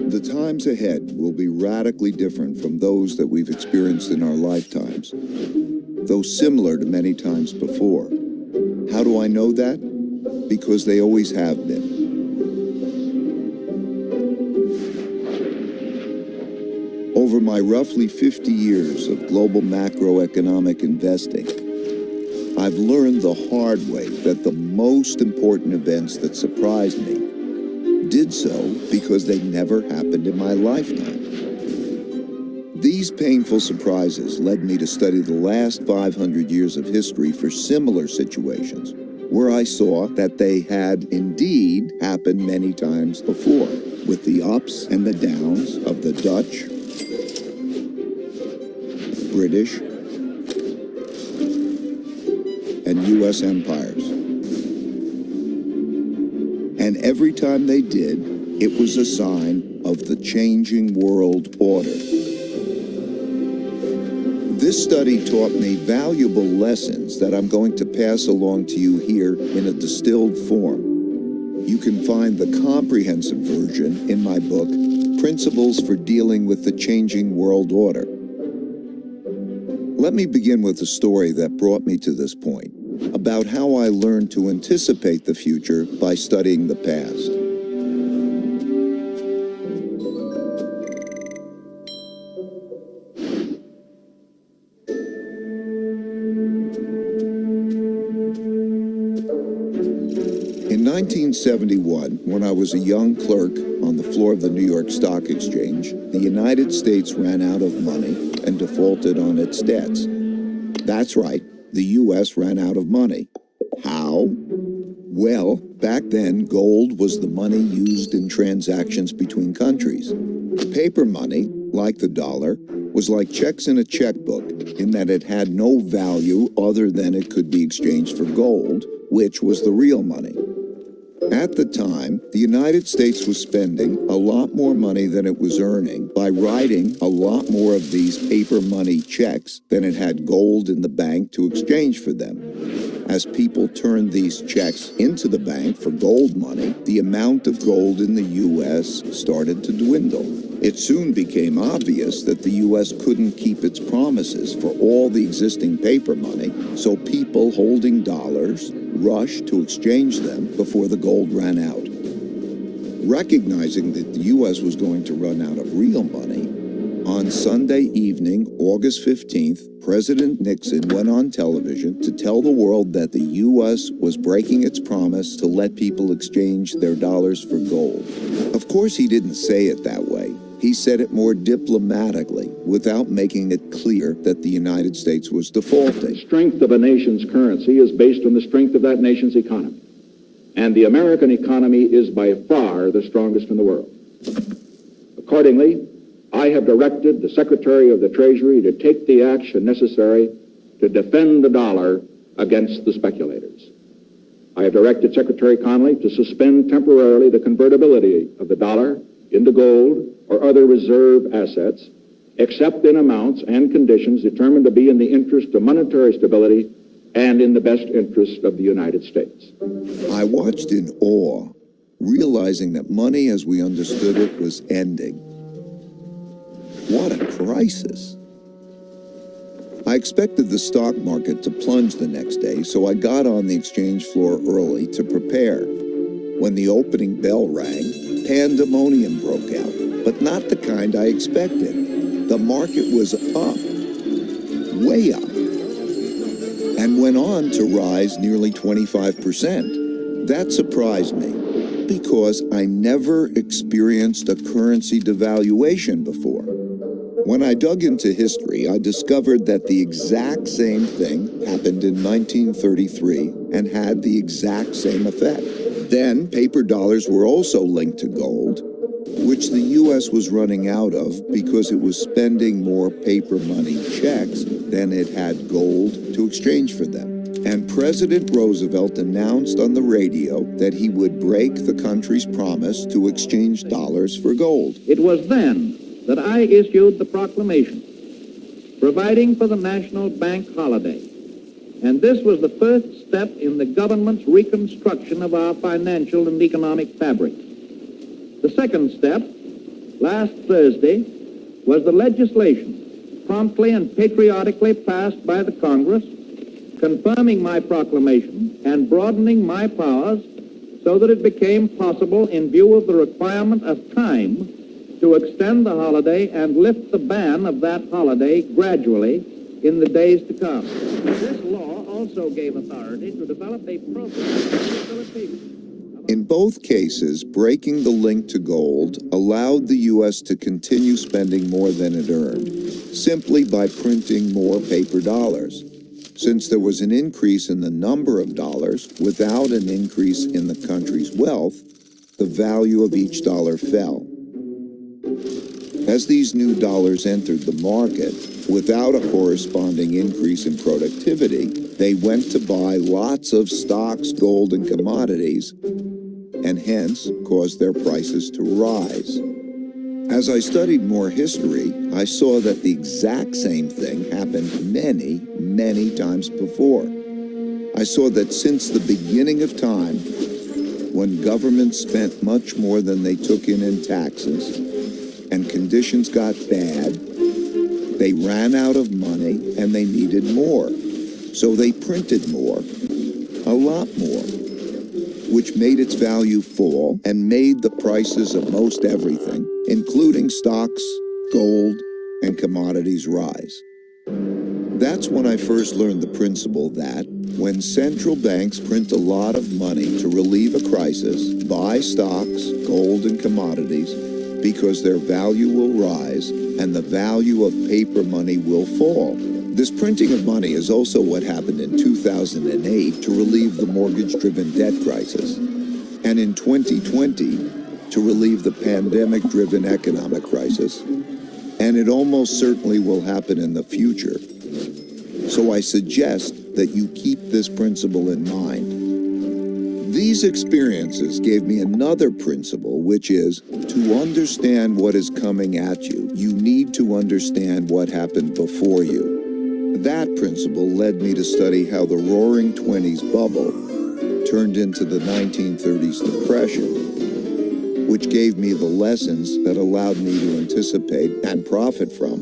The times ahead will be radically different from those that we've experienced in our lifetimes, though similar to many times before. How do I know that? Because they always have been. Over my roughly 50 years of global macroeconomic investing, I've learned the hard way that the most important events that surprised me did so because they never happened in my lifetime. These painful surprises led me to study the last 500 years of history for similar situations, where I saw that they had indeed happened many times before, with the ups and the downs of the Dutch, British, and U.S. empires. And every time they did, it was a sign of the changing world order. This study taught me valuable lessons that I'm going to pass along to you here in a distilled form. You can find the comprehensive version in my book, Principles for Dealing with the Changing World Order. Let me begin with a story that brought me to this point, about how I learned to anticipate the future by studying the past. In 1971, when I was a young clerk on the floor of the New York Stock Exchange, the United States ran out of money and defaulted on its debts. That's right, the U.S. ran out of money. How? Well, back then, gold was the money used in transactions between countries. Paper money, like the dollar, was like checks in a checkbook in that it had no value other than it could be exchanged for gold, which was the real money. At the time, the United States was spending a lot more money than it was earning by writing a lot more of these paper money checks than it had gold in the bank to exchange for them. As people turned these checks into the bank for gold money, the amount of gold in the U.S. started to dwindle. It soon became obvious that the U.S. couldn't keep its promises for all the existing paper money, so people holding dollars rushed to exchange them before the gold ran out. Recognizing that the U.S. was going to run out of real money, on Sunday evening, August 15th, President Nixon went on television to tell the world that the U.S. was breaking its promise to let people exchange their dollars for gold. Of course, he didn't say it that way. He said it more diplomatically, without making it clear that the United States was defaulting. The strength of a nation's currency is based on the strength of that nation's economy. And the American economy is by far the strongest in the world. Accordingly, I have directed the Secretary of the Treasury to take the action necessary to defend the dollar against the speculators. I have directed Secretary Connally to suspend temporarily the convertibility of the dollar into gold or other reserve assets, except in amounts and conditions determined to be in the interest of monetary stability and in the best interest of the United States. I watched in awe, realizing that money as we understood it was ending. What a crisis. I expected the stock market to plunge the next day, so I got on the exchange floor early to prepare. When the opening bell rang, pandemonium broke out, but not the kind I expected. The market was up, way up, and went on to rise nearly 25%. That surprised me, because I never experienced a currency devaluation before. When I dug into history, I discovered that the exact same thing happened in 1933 and had the exact same effect. Then, paper dollars were also linked to gold, which the U.S. was running out of because it was spending more paper money checks than it had gold to exchange for them. And President Roosevelt announced on the radio that he would break the country's promise to exchange dollars for gold. It was then that I issued the proclamation providing for the national bank holiday. And this was the first step in the government's reconstruction of our financial and economic fabric. The second step, last Thursday, was the legislation promptly and patriotically passed by the Congress, confirming my proclamation and broadening my powers so that it became possible, in view of the requirement of time, to extend the holiday and lift the ban of that holiday gradually in the days to come. This law also gave authority to develop a program for facilitation. In both cases, breaking the link to gold allowed the U.S. to continue spending more than it earned, simply by printing more paper dollars. Since there was an increase in the number of dollars without an increase in the country's wealth, the value of each dollar fell. As these new dollars entered the market, without a corresponding increase in productivity, they went to buy lots of stocks, gold, and commodities, and hence caused their prices to rise. As I studied more history, I saw that the exact same thing happened many, many times before. I saw that since the beginning of time, when governments spent much more than they took in taxes, and conditions got bad, they ran out of money and they needed more. So they printed more, a lot more, which made its value fall and made the prices of most everything, including stocks, gold, and commodities, rise. That's when I first learned the principle that when central banks print a lot of money to relieve a crisis, buy stocks, gold, and commodities, because their value will rise and the value of paper money will fall. This printing of money is also what happened in 2008 to relieve the mortgage-driven debt crisis, and in 2020 to relieve the pandemic-driven economic crisis, and it almost certainly will happen in the future. So I suggest that you keep this principle in mind. These experiences gave me another principle, which is to understand what is coming at you, you need to understand what happened before you. That principle led me to study how the Roaring '20s bubble turned into the 1930s depression, which gave me the lessons that allowed me to anticipate and profit from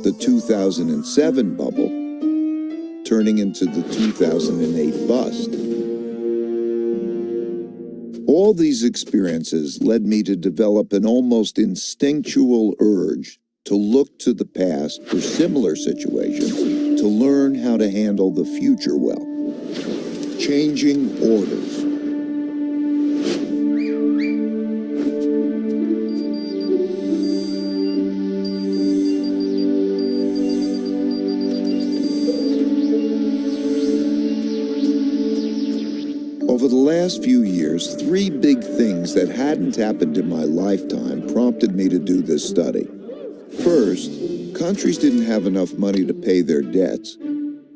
the 2007 bubble turning into the 2008 bust. All these experiences led me to develop an almost instinctual urge to look to the past for similar situations, to learn how to handle the future well. Changing orders. Over the last few years, three big things that hadn't happened in my lifetime prompted me to do this study. First, countries didn't have enough money to pay their debts,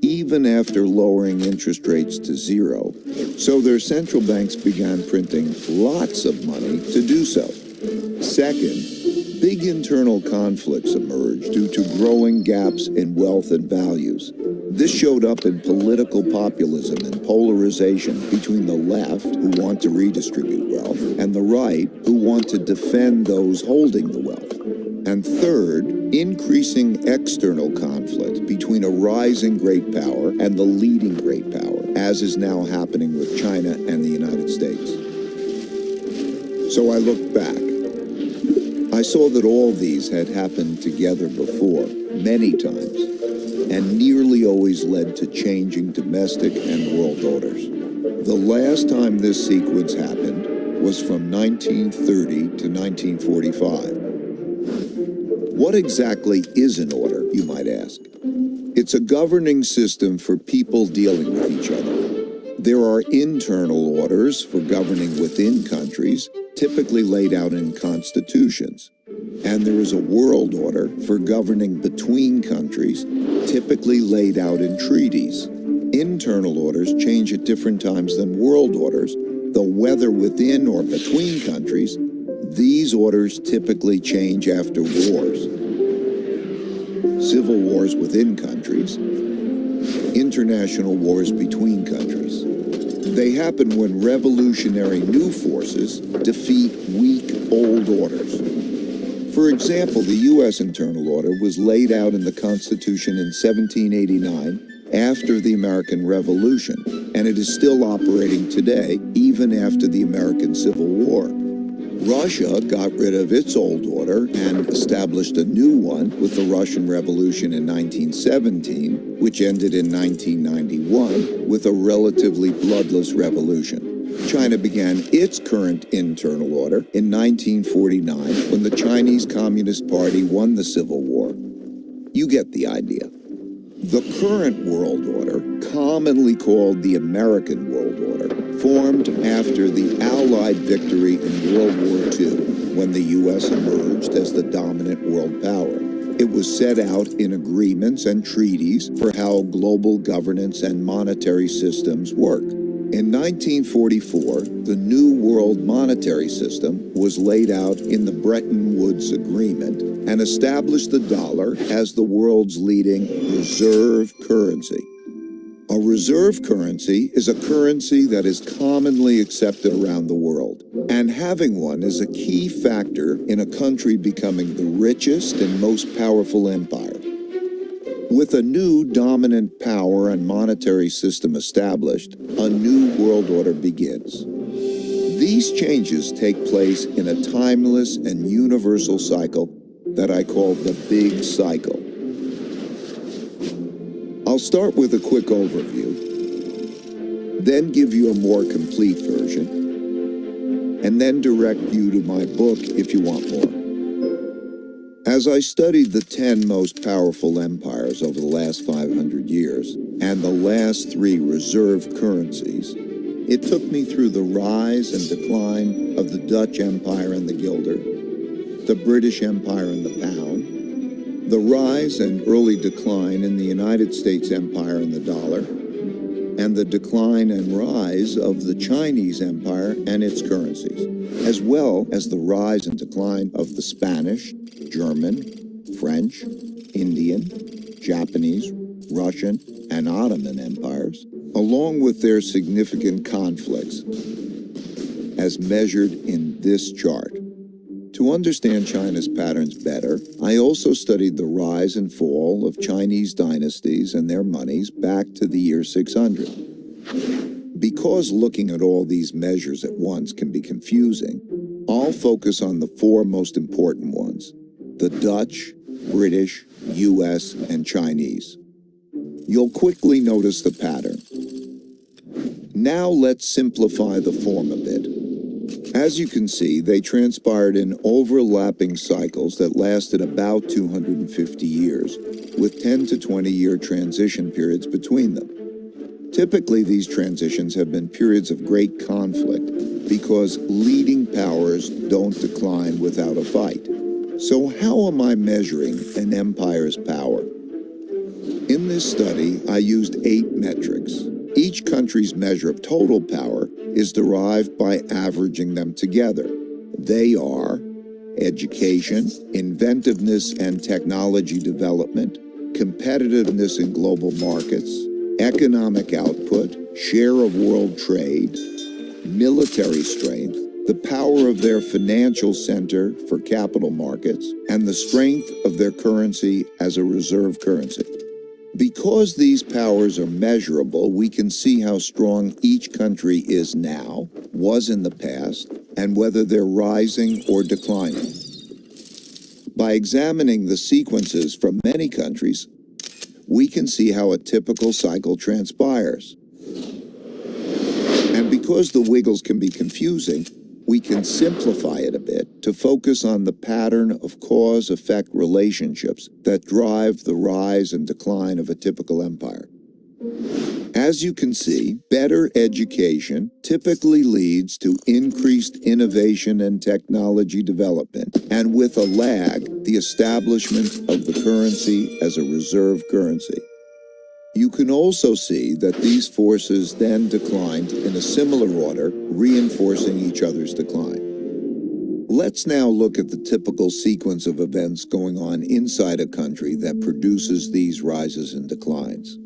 even after lowering interest rates to zero, so their central banks began printing lots of money to do so. Second, big internal conflicts emerged due to growing gaps in wealth and values. This showed up in political populism and polarization between the left, who want to redistribute wealth, and the right, who want to defend those holding the wealth. And third, increasing external conflict between a rising great power and the leading great power, as is now happening with China and the United States. So I looked back. I saw that all these had happened together before, many times, and nearly always led to changing domestic and world orders. The last time this sequence happened was from 1930 to 1945. What exactly is an order, you might ask? It's a governing system for people dealing with each other. There are internal orders for governing within countries, typically laid out in constitutions. And there is a world order for governing between countries, typically laid out in treaties. Internal orders change at different times than world orders, though whether within or between countries, these orders typically change after wars. Civil wars within countries, international wars between countries. They happen when revolutionary new forces defeat weak old orders. For example, the U.S. internal order was laid out in the Constitution in 1789 after the American Revolution, and it is still operating today, even after the American Civil War. Russia got rid of its old order and established a new one with the Russian Revolution in 1917, which ended in 1991 with a relatively bloodless revolution. China began its current internal order in 1949 when the Chinese Communist Party won the Civil War. You get the idea. The current world order, commonly called the American World Order, formed after the Allied victory in World War II, when the U.S. emerged as the dominant world power. It was set out in agreements and treaties for how global governance and monetary systems work. In 1944, the New World Monetary System was laid out in the Bretton Woods Agreement and established the dollar as the world's leading reserve currency. A reserve currency is a currency that is commonly accepted around the world, and having one is a key factor in a country becoming the richest and most powerful empire. With a new dominant power and monetary system established, a new world order begins. These changes take place in a timeless and universal cycle that I call the Big Cycle. I'll start with a quick overview, then give you a more complete version, and then direct you to my book if you want more. As I studied the 10 most powerful empires over the last 500 years and the last 3 reserve currencies, it took me through the rise and decline of the Dutch Empire and the guilder, the British Empire and the pound, the rise and early decline in the United States Empire and the dollar, and the decline and rise of the Chinese Empire and its currencies, as well as the rise and decline of the Spanish, German, French, Indian, Japanese, Russian, and Ottoman empires, along with their significant conflicts, as measured in this chart. To understand China's patterns better, I also studied the rise and fall of Chinese dynasties and their monies back to the year 600. Because looking at all these measures at once can be confusing, I'll focus on the 4 most important ones: the Dutch, British, US, and Chinese. You'll quickly notice the pattern. Now let's simplify the form a bit. As you can see, they transpired in overlapping cycles that lasted about 250 years, with 10 to 20-year transition periods between them. Typically, these transitions have been periods of great conflict because leading powers don't decline without a fight. So how am I measuring an empire's power? In this study, I used 8 metrics. Each country's measure of total power is derived by averaging them together. They are education, inventiveness and technology development, competitiveness in global markets, economic output, share of world trade, military strength, the power of their financial center for capital markets, and the strength of their currency as a reserve currency. Because these powers are measurable, we can see how strong each country is now, was in the past, and whether they're rising or declining. By examining the sequences from many countries, we can see how a typical cycle transpires. And because the wiggles can be confusing, we can simplify it a bit to focus on the pattern of cause-effect relationships that drive the rise and decline of a typical empire. As you can see, better education typically leads to increased innovation and technology development, and with a lag, the establishment of the currency as a reserve currency. You can also see that these forces then declined in a similar order, reinforcing each other's decline. Let's now look at the typical sequence of events going on inside a country that produces these rises and declines.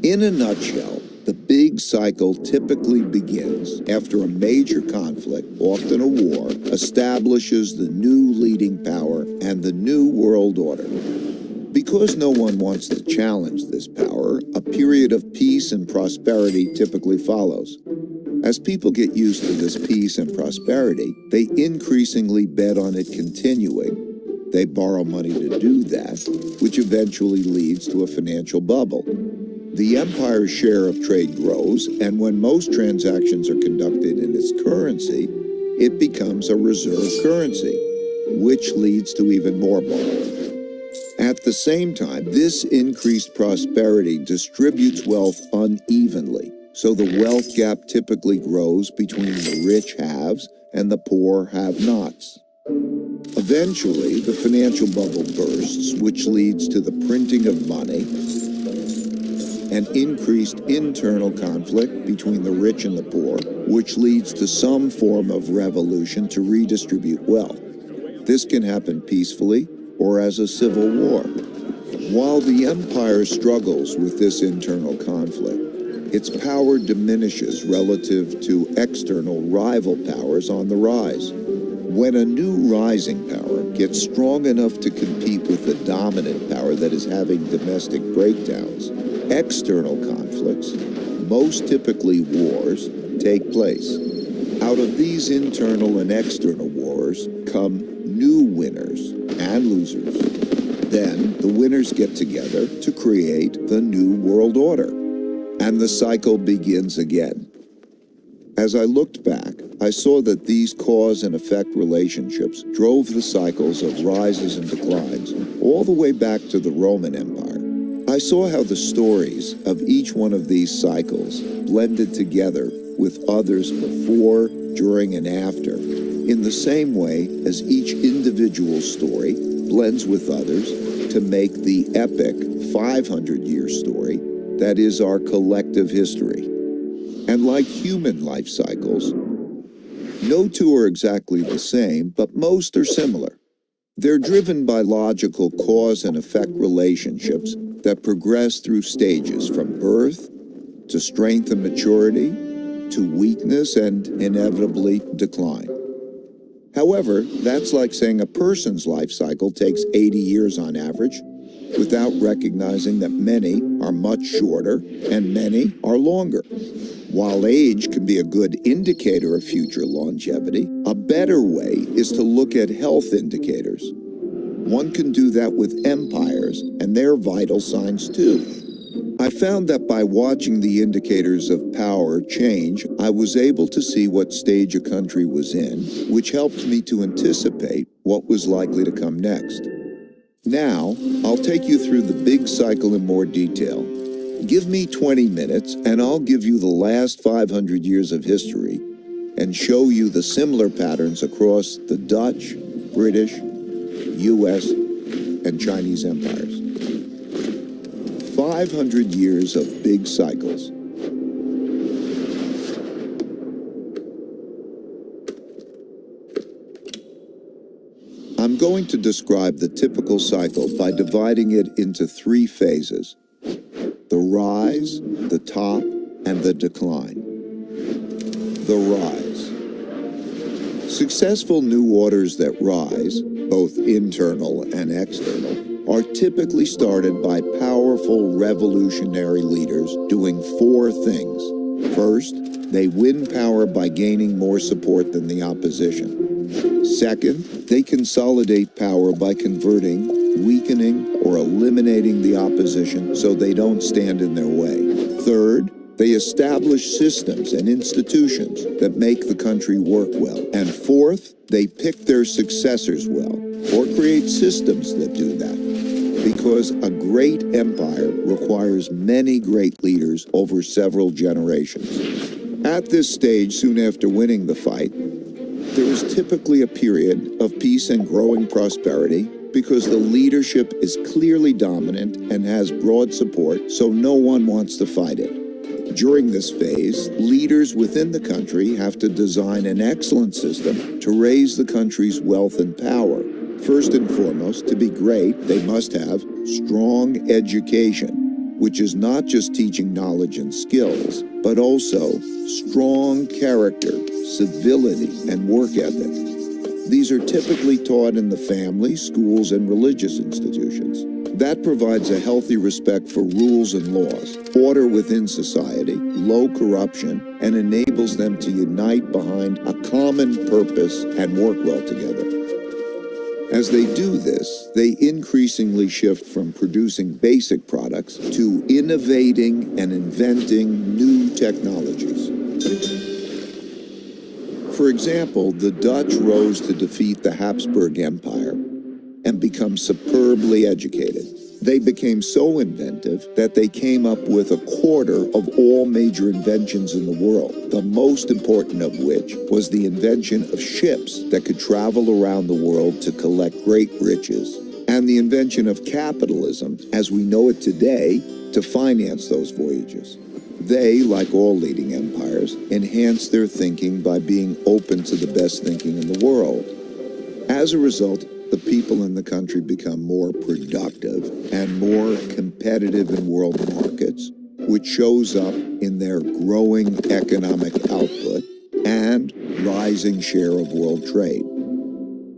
In a nutshell, The big cycle typically begins after a major conflict, often a war, establishes the new leading power and the new world order. Because no one wants to challenge this power, a period of peace and prosperity typically follows. As people get used to this peace and prosperity, they increasingly bet on it continuing. They borrow money to do that, which eventually leads to a financial bubble. The empire's share of trade grows, and when most transactions are conducted in its currency, it becomes a reserve currency, which leads to even more borrowing. At the same time, this increased prosperity distributes wealth unevenly, so the wealth gap typically grows between the rich haves and the poor have-nots. Eventually, the financial bubble bursts, which leads to the printing of money and increased internal conflict between the rich and the poor, which leads to some form of revolution to redistribute wealth. This can happen peacefully or as a civil war. While the empire struggles with this internal conflict, its power diminishes relative to external rival powers on the rise. When a new rising power gets strong enough to compete with the dominant power that is having domestic breakdowns, external conflicts, most typically wars, take place. Out of these internal and external wars come new winners and losers. Then the winners get together to create the new world order, and the cycle begins again. As I looked back, I saw that these cause and effect relationships drove the cycles of rises and declines all the way back to the Roman Empire. I saw how the stories of each one of these cycles blended together with others before, during, and after, in the same way as each individual story blends with others to make the epic 500-year story that is our collective history. And like human life cycles, no two are exactly the same, but most are similar. They're driven by logical cause and effect relationships that progress through stages from birth to strength and maturity to weakness and inevitably decline. However, that's like saying a person's life cycle takes 80 years on average, without recognizing that many are much shorter and many are longer. While age can be a good indicator of future longevity, a better way is to look at health indicators. One can do that with empires and their vital signs too. I found that by watching the indicators of power change, I was able to see what stage a country was in, which helped me to anticipate what was likely to come next. Now, I'll take you through the big cycle in more detail. Give me 20 minutes and I'll give you the last 500 years of history and show you the similar patterns across the Dutch, British, US, and Chinese empires. 500 years of big cycles. I'm going to describe the typical cycle by dividing it into 3 phases: the rise, the top, and the decline. The rise. Successful new orders that rise, both internal and external, are typically started by powerful revolutionary leaders doing 4 things. First, they win power by gaining more support than the opposition. Second, they consolidate power by converting, weakening, or eliminating the opposition so they don't stand in their way. Third, they establish systems and institutions that make the country work well. And fourth, they pick their successors well, or create systems that do that. Because a great empire requires many great leaders over several generations. At this stage, soon after winning the fight, there is typically a period of peace and growing prosperity because the leadership is clearly dominant and has broad support, so no one wants to fight it. During this phase, leaders within the country have to design an excellent system to raise the country's wealth and power. First and foremost, to be great, they must have strong education. which is not just teaching knowledge and skills, but also strong character, civility, and work ethic. These are typically taught in the family, schools, and religious institutions. That provides a healthy respect for rules and laws, order within society, low corruption, and enables them to unite behind a common purpose and work well together. As they do this, they increasingly shift from producing basic products to innovating and inventing new technologies. For example, the Dutch rose to defeat the Habsburg Empire and become superbly educated. They became so inventive that they came up with a quarter of all major inventions in the world, the most important of which was the invention of ships that could travel around the world to collect great riches, and the invention of capitalism, as we know it today, to finance those voyages. They, like all leading empires, enhanced their thinking by being open to the best thinking in the world. As a result, the people in the country become more productive and more competitive in world markets, which shows up in their growing economic output and rising share of world trade.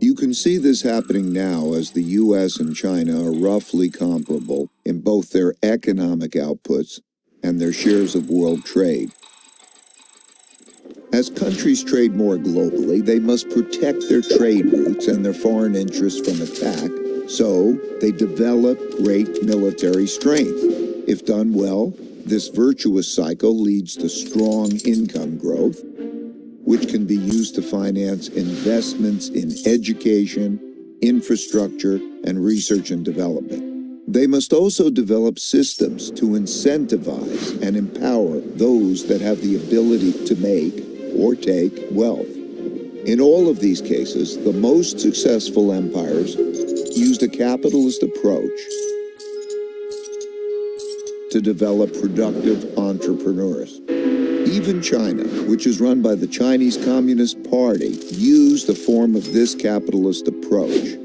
You can see this happening now as the US and China are roughly comparable in both their economic outputs and their shares of world trade. As countries trade more globally, they must protect their trade routes and their foreign interests from attack, so they develop great military strength. If done well, this virtuous cycle leads to strong income growth, which can be used to finance investments in education, infrastructure, and research and development. They must also develop systems to incentivize and empower those that have the ability to make or take wealth. In all of these cases, the most successful empires used a capitalist approach to develop productive entrepreneurs. Even China, which is run by the Chinese Communist Party, used a form of this capitalist approach.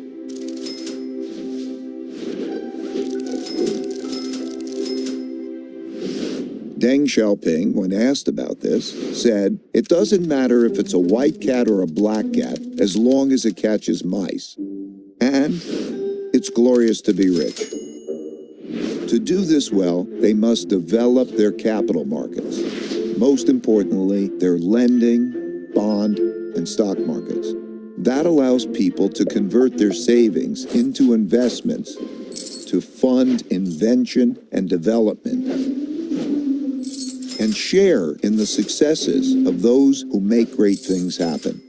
Deng Xiaoping, when asked about this, said, "It doesn't matter if it's a white cat or a black cat, as long as it catches mice. And it's glorious to be rich." To do this well, they must develop their capital markets. Most importantly, their lending, bond, and stock markets. That allows people to convert their savings into investments to fund invention and development, and share in the successes of those who make great things happen.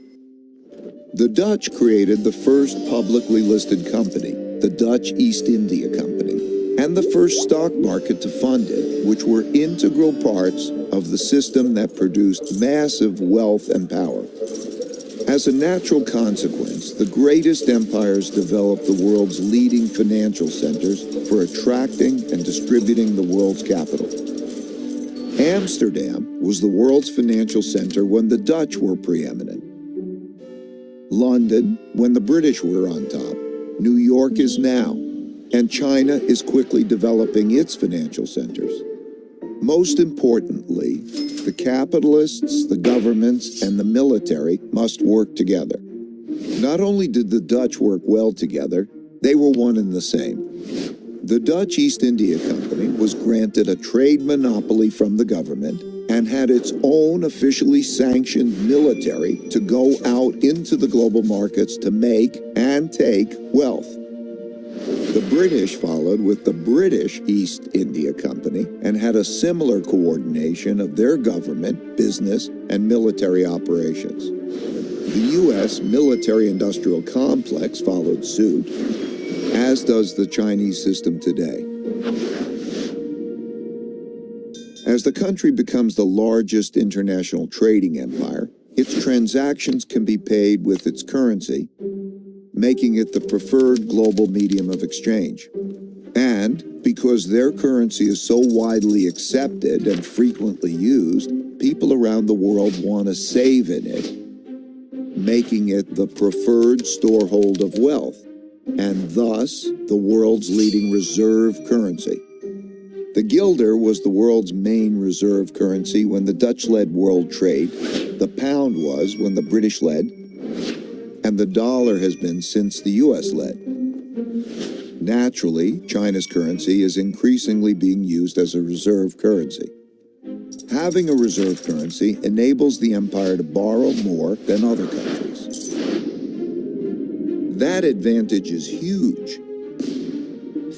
The Dutch created the first publicly listed company, the Dutch East India Company, and the first stock market to fund it, which were integral parts of the system that produced massive wealth and power. As a natural consequence, the greatest empires developed the world's leading financial centers for attracting and distributing the world's capital. Amsterdam was the world's financial center when the Dutch were preeminent. London, when the British were on top. New York is now. And China is quickly developing its financial centers. Most importantly, the capitalists, the governments, and the military must work together. Not only did the Dutch work well together, they were one and the same. The Dutch East India Company was granted a trade monopoly from the government and had its own officially sanctioned military to go out into the global markets to make and take wealth. The British followed with the British East India Company and had a similar coordination of their government, business, and military operations. The U.S. military-industrial complex followed suit, as does the Chinese system today. As the country becomes the largest international trading empire, its transactions can be paid with its currency, making it the preferred global medium of exchange. And because their currency is so widely accepted and frequently used, people around the world want to save in it, making it the preferred storehold of wealth, and thus the world's leading reserve currency. The guilder was the world's main reserve currency when the Dutch led world trade, the pound was when the British led, and the dollar has been since the US led. Naturally, China's currency is increasingly being used as a reserve currency. Having a reserve currency enables the empire to borrow more than other countries. That advantage is huge.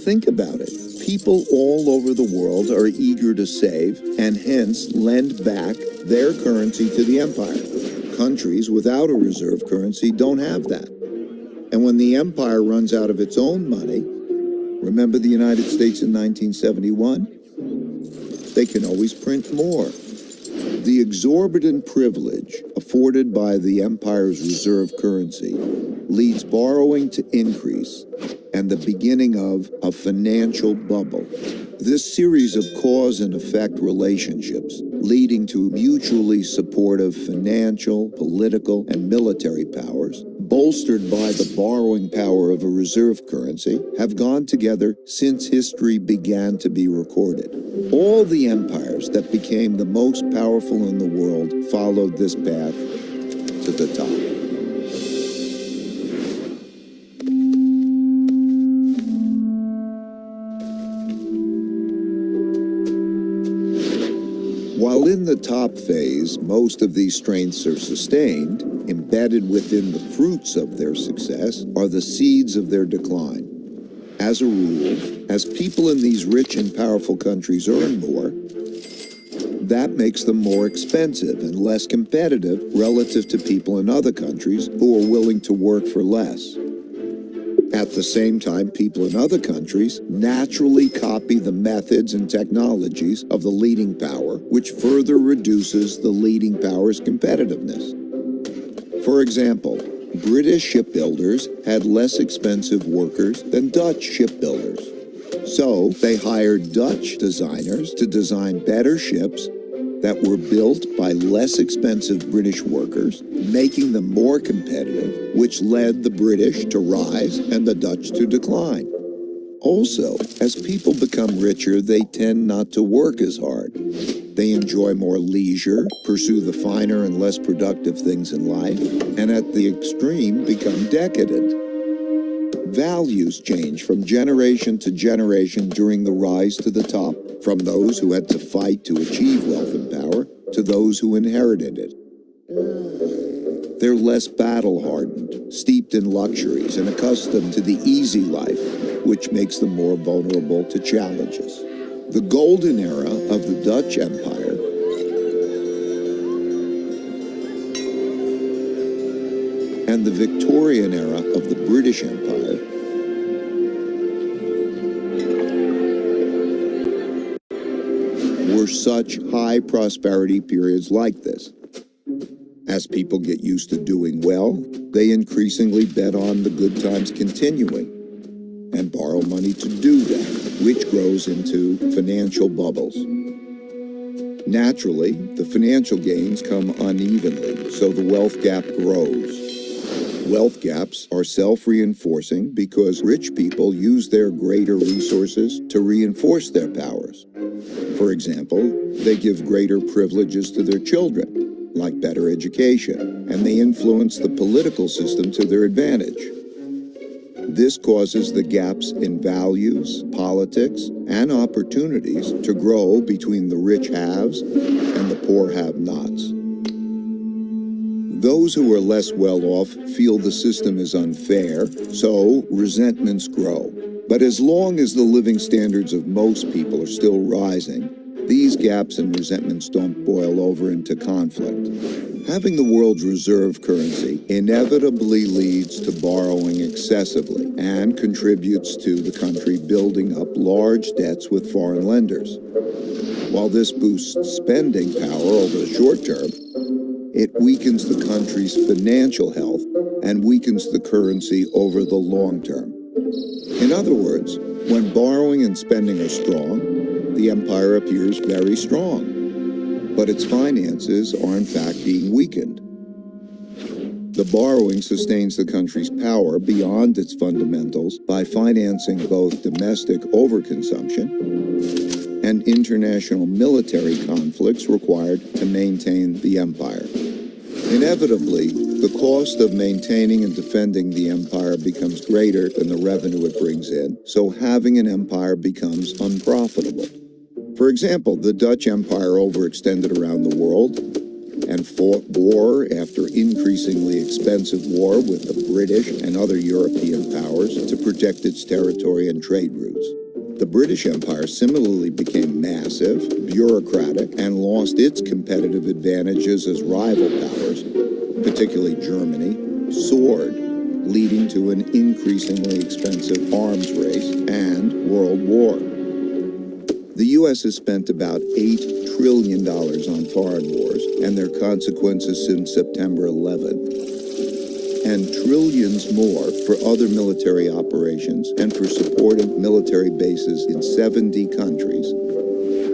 Think about it. People all over the world are eager to save and hence lend back their currency to the empire. Countries without a reserve currency don't have that. And when the empire runs out of its own money, remember the United States in 1971? They can always print more. The exorbitant privilege afforded by the empire's reserve currency leads borrowing to increase and the beginning of a financial bubble. This series of cause and effect relationships leading to mutually supportive financial, political, and military powers, bolstered by the borrowing power of a reserve currency, have gone together since history began to be recorded. All the empires that became the most powerful in the world followed this path to the top. While in the top phase, most of these strengths are sustained, embedded within the fruits of their success are the seeds of their decline. As a rule, as people in these rich and powerful countries earn more, that makes them more expensive and less competitive relative to people in other countries who are willing to work for less. At the same time, people in other countries naturally copy the methods and technologies of the leading power, which further reduces the leading power's competitiveness. For example, British shipbuilders had less expensive workers than Dutch shipbuilders. So they hired Dutch designers to design better ships that were built by less expensive British workers, making them more competitive, which led the British to rise and the Dutch to decline. Also, as people become richer, they tend not to work as hard. They enjoy more leisure, pursue the finer and less productive things in life, and at the extreme become decadent. Values change from generation to generation during the rise to the top, from those who had to fight to achieve wealth and power to those who inherited it. They're less battle-hardened, steeped in luxuries, and accustomed to the easy life, which makes them more vulnerable to challenges. The golden era of the Dutch Empire and the Victorian era of the British Empire were such high prosperity periods like this. As people get used to doing well, they increasingly bet on the good times continuing and borrow money to do that, which grows into financial bubbles. Naturally, the financial gains come unevenly, so the wealth gap grows. Wealth gaps are self-reinforcing because rich people use their greater resources to reinforce their powers. For example, they give greater privileges to their children, like better education, and they influence the political system to their advantage. This causes the gaps in values, politics, and opportunities to grow between the rich haves and the poor have-nots. Those who are less well off feel the system is unfair, so resentments grow. But as long as the living standards of most people are still rising, these gaps and resentments don't boil over into conflict. Having the world's reserve currency inevitably leads to borrowing excessively and contributes to the country building up large debts with foreign lenders. While this boosts spending power over the short term, it weakens the country's financial health and weakens the currency over the long term. In other words, when borrowing and spending are strong, the empire appears very strong, but its finances are in fact being weakened. The borrowing sustains the country's power beyond its fundamentals by financing both domestic overconsumption and international military conflicts required to maintain the empire. Inevitably, the cost of maintaining and defending the empire becomes greater than the revenue it brings in, so having an empire becomes unprofitable. For example, the Dutch Empire overextended around the world and fought war after increasingly expensive war with the British and other European powers to protect its territory and trade routes. The British Empire similarly became massive, bureaucratic, and lost its competitive advantages as rival powers, particularly Germany, soared, leading to an increasingly expensive arms race and world war. The U.S. has spent about $8 trillion on foreign wars and their consequences since September 11th, and trillions more for other military operations and for supporting military bases in 70 countries.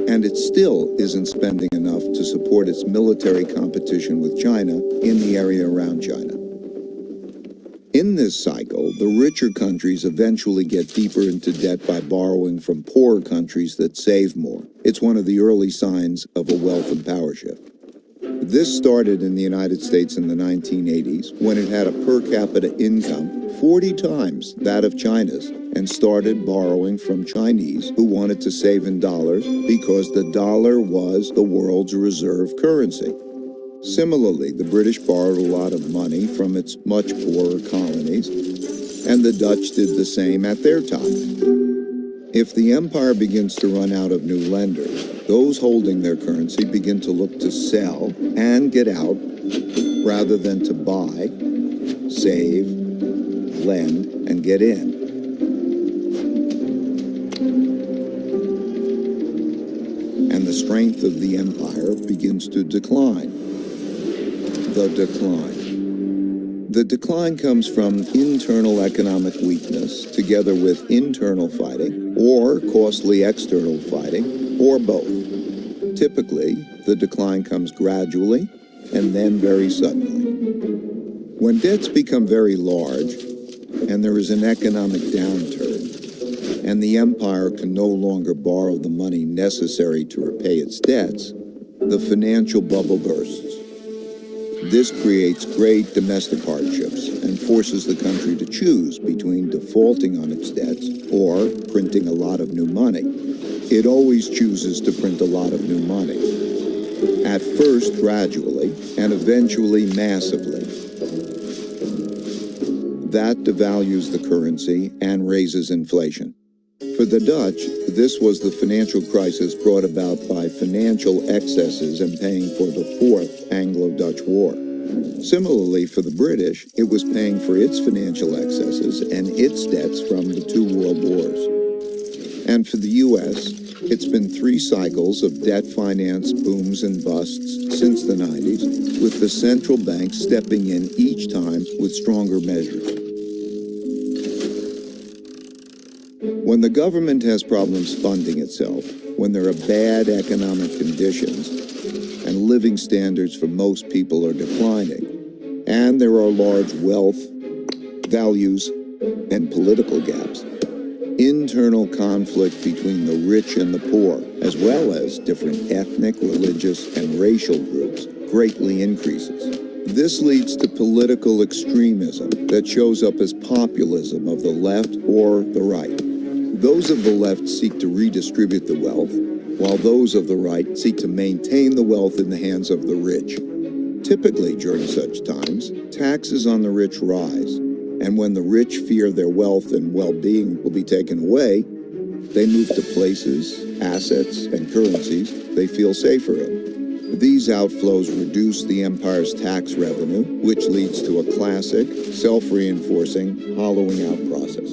And it still isn't spending enough to support its military competition with China in the area around China. In this cycle, the richer countries eventually get deeper into debt by borrowing from poorer countries that save more. It's one of the early signs of a wealth and power shift. This started in the United States in the 1980s, when it had a per capita income 40 times that of China's, and started borrowing from Chinese who wanted to save in dollars because the dollar was the world's reserve currency. Similarly, the British borrowed a lot of money from its much poorer colonies, and the Dutch did the same at their time. If the empire begins to run out of new lenders, those holding their currency begin to look to sell and get out rather than to buy, save, lend, and get in. And the strength of the empire begins to decline. The decline. The decline comes from internal economic weakness together with internal fighting, or costly external fighting, or both. Typically, the decline comes gradually and then very suddenly. When debts become very large and there is an economic downturn and the empire can no longer borrow the money necessary to repay its debts, the financial bubble bursts. This creates great domestic hardships and forces the country to choose between defaulting on its debts or printing a lot of new money. It always chooses to print a lot of new money, at first gradually and eventually massively. That devalues the currency and raises inflation. For the Dutch, this was the financial crisis brought about by financial excesses and paying for the Fourth Anglo-Dutch War. Similarly, for the British, it was paying for its financial excesses and its debts from the two world wars. And for the U.S., it's been 3 cycles of debt finance booms and busts since the 90s, with the central bank stepping in each time with stronger measures. When the government has problems funding itself, when there are bad economic conditions, and living standards for most people are declining, and there are large wealth, values, and political gaps, internal conflict between the rich and the poor, as well as different ethnic, religious, and racial groups, greatly increases. This leads to political extremism that shows up as populism of the left or the right. Those of the left seek to redistribute the wealth, while those of the right seek to maintain the wealth in the hands of the rich. Typically, during such times, taxes on the rich rise, and when the rich fear their wealth and well-being will be taken away, they move to places, assets, and currencies they feel safer in. These outflows reduce the empire's tax revenue, which leads to a classic, self-reinforcing, hollowing out process.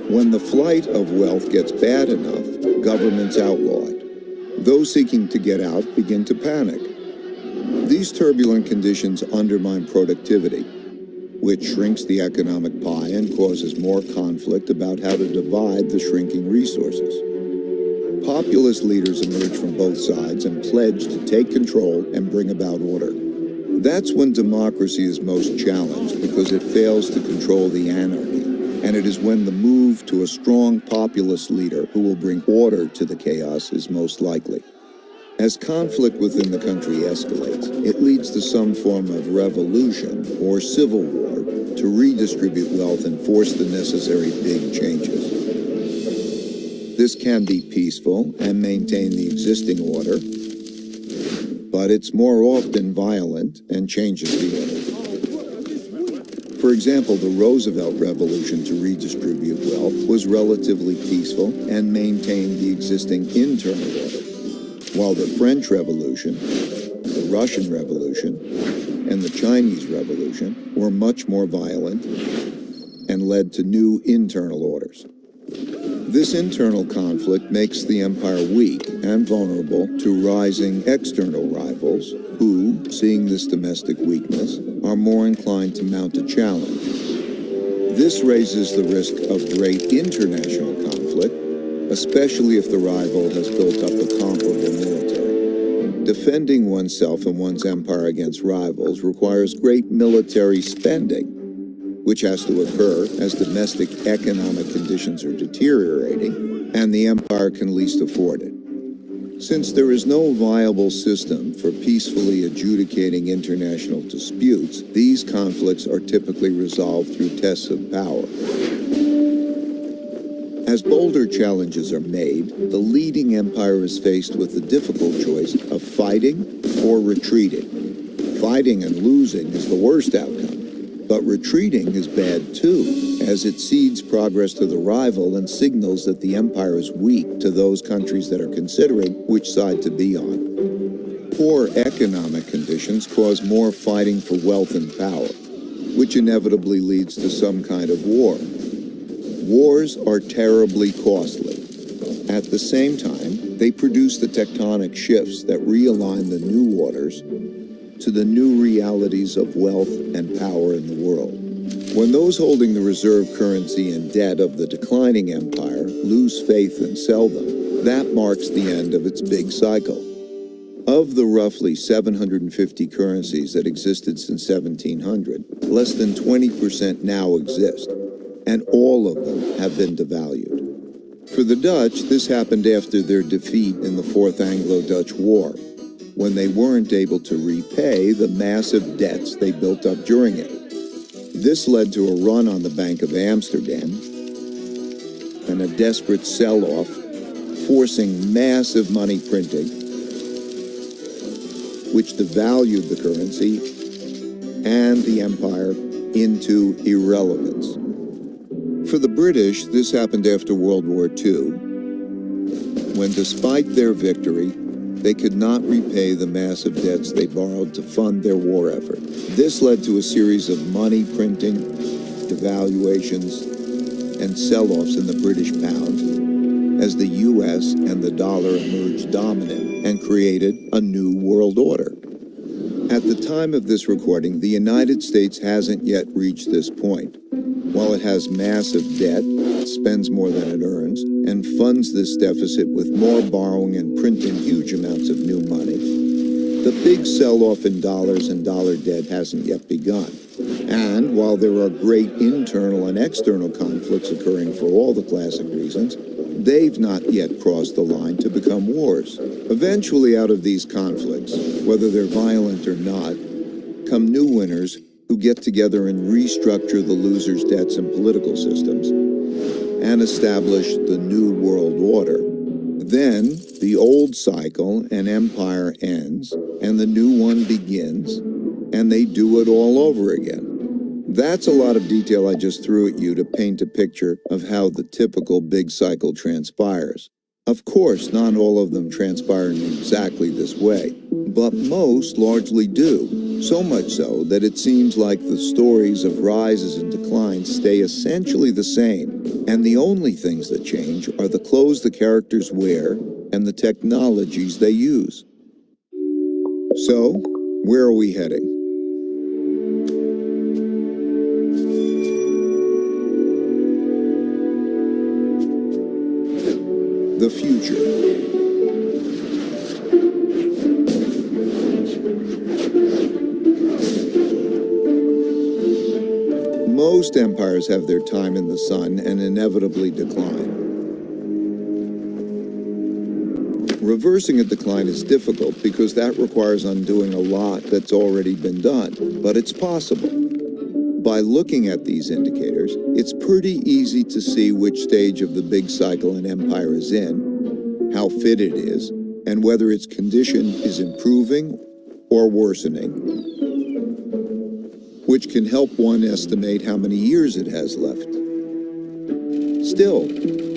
When the flight of wealth gets bad enough, governments outlaw it. Those seeking to get out begin to panic. These turbulent conditions undermine productivity, which shrinks the economic pie and causes more conflict about how to divide the shrinking resources. Populist leaders emerge from both sides and pledge to take control and bring about order. That's when democracy is most challenged because it fails to control the anarchy and it is when the move to a strong populist leader who will bring order to the chaos is most likely. As conflict within the country escalates, it leads to some form of revolution or civil war to redistribute wealth and force the necessary big changes. This can be peaceful and maintain the existing order, but it's more often violent and changes the order. For example, the Roosevelt Revolution to redistribute wealth was relatively peaceful and maintained the existing internal order, while the French Revolution, the Russian Revolution, and the Chinese Revolution were much more violent and led to new internal orders. This internal conflict makes the empire weak and vulnerable to rising external rivals who, seeing this domestic weakness, are more inclined to mount a challenge. This raises the risk of great international conflict, especially if the rival has built up a comparable military. Defending oneself and one's empire against rivals requires great military spending, which has to occur as domestic economic conditions are deteriorating and the empire can least afford it. Since there is no viable system for peacefully adjudicating international disputes, these conflicts are typically resolved through tests of power. As bolder challenges are made, the leading empire is faced with the difficult choice of fighting or retreating. Fighting and losing is the worst outcome. But retreating is bad too, as it cedes progress to the rival and signals that the empire is weak to those countries that are considering which side to be on. Poor economic conditions cause more fighting for wealth and power, which inevitably leads to some kind of war. Wars are terribly costly. At the same time, they produce the tectonic shifts that realign the new orders to the new realities of wealth and power in the world. When those holding the reserve currency and debt of the declining empire lose faith and sell them, that marks the end of its big cycle. Of the roughly 750 currencies that existed since 1700, less than 20% now exist, and all of them have been devalued. For the Dutch, this happened after their defeat in the Fourth Anglo-Dutch War, when they weren't able to repay the massive debts they built up during it. This led to a run on the Bank of Amsterdam and a desperate sell-off, forcing massive money printing, which devalued the currency and the empire into irrelevance. For the British, this happened after World War II, when despite their victory, they could not repay the massive debts they borrowed to fund their war effort. This led to a series of money printing, devaluations, and sell-offs in the British pound as the US and the dollar emerged dominant and created a new world order. At the time of this recording, the United States hasn't yet reached this point. While it has massive debt, spends more than it earns, and funds this deficit with more borrowing and printing huge amounts of new money, the big sell-off in dollars and dollar debt hasn't yet begun. And while there are great internal and external conflicts occurring for all the classic reasons, they've not yet crossed the line to become wars. Eventually, out of these conflicts, whether they're violent or not, come new winners who get together and restructure the losers' debts and political systems and establish the new world order. Then the old cycle and empire ends and the new one begins, and they do it all over again. That's a lot of detail I just threw at you to paint a picture of how the typical big cycle transpires. Of course, not all of them transpire in exactly this way, but most largely do. So much so that it seems like the stories of rises and declines stay essentially the same, and the only things that change are the clothes the characters wear and the technologies they use. So, where are we heading? The future. Most empires have their time in the sun and inevitably decline. Reversing a decline is difficult because that requires undoing a lot that's already been done, but it's possible. By looking at these indicators, it's pretty easy to see which stage of the big cycle an empire is in, how fit it is, and whether its condition is improving or worsening, which can help one estimate how many years it has left. Still,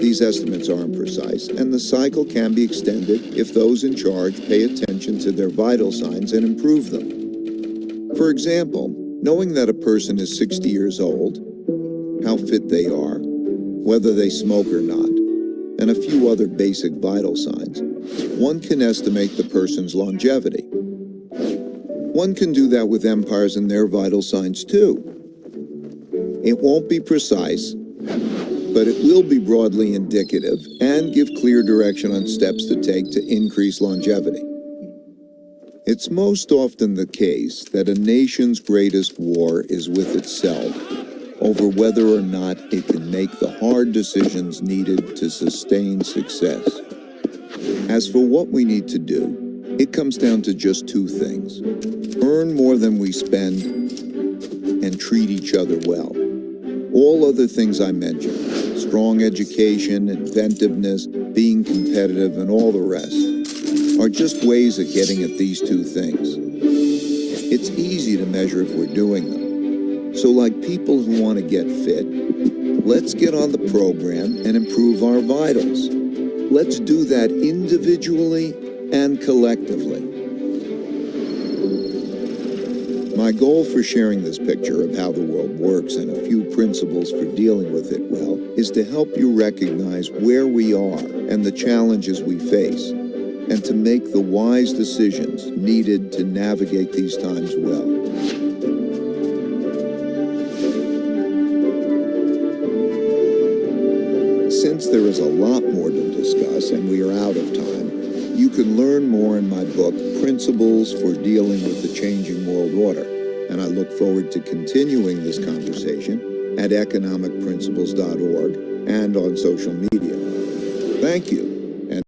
these estimates aren't precise, and the cycle can be extended if those in charge pay attention to their vital signs and improve them. For example, knowing that a person is 60 years old, how fit they are, whether they smoke or not, and a few other basic vital signs, one can estimate the person's longevity. One can do that with empires and their vital signs too. It won't be precise, but it will be broadly indicative and give clear direction on steps to take to increase longevity. It's most often the case that a nation's greatest war is with itself over whether or not it can make the hard decisions needed to sustain success. As for what we need to do, it comes down to just two things: earn more than we spend and treat each other well. All other things I mentioned, strong education, inventiveness, being competitive, and all the rest, are just ways of getting at these two things. It's easy to measure if we're doing them. So like people who want to get fit, let's get on the program and improve our vitals. Let's do that individually and collectively. My goal for sharing this picture of how the world works and a few principles for dealing with it well is to help you recognize where we are and the challenges we face, and to make the wise decisions needed to navigate these times well. Since there is a lot more to discuss and we are out of time, you can learn more in my book, Principles for Dealing with the Changing World Order, and I look forward to continuing this conversation at economicprinciples.org and on social media. Thank you.